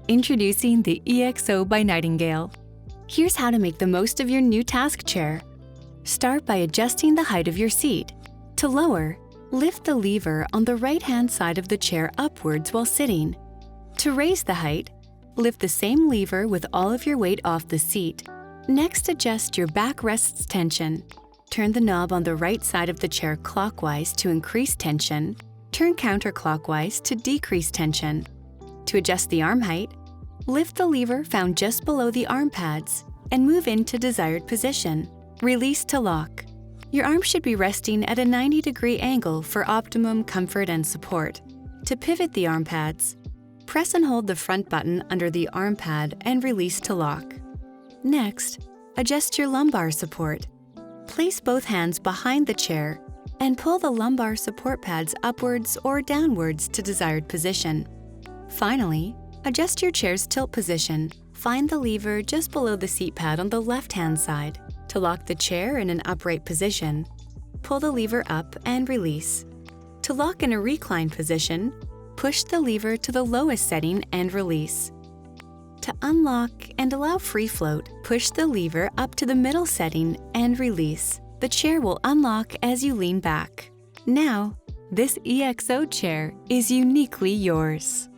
Introducing the EXO by Nightingale. Here's how to make the most of your new task chair. Start by adjusting the height of your seat. To lower, lift the lever on the right-hand side of the chair upwards while sitting. To raise the height, lift the same lever with all of your weight off the seat. Next, adjust your backrest's tension. Turn the knob on the right side of the chair clockwise to increase tension. Turn counterclockwise to decrease tension. To adjust the arm height, lift the lever found just below the arm pads and move into desired position. Release to lock. Your arm should be resting at a 90-degree angle for optimum comfort and support. To pivot the arm pads, press and hold the front button under the arm pad and release to lock. Next, adjust your lumbar support. Place both hands behind the chair and pull the lumbar support pads upwards or downwards to desired position. Finally, adjust your chair's tilt position. Find the lever just below the seat pad on the left-hand side. To lock the chair in an upright position, pull the lever up and release. To lock in a reclined position, push the lever to the lowest setting and release. To unlock and allow free float, push the lever up to the middle setting and release. The chair will unlock as you lean back. Now, this EXO chair is uniquely yours.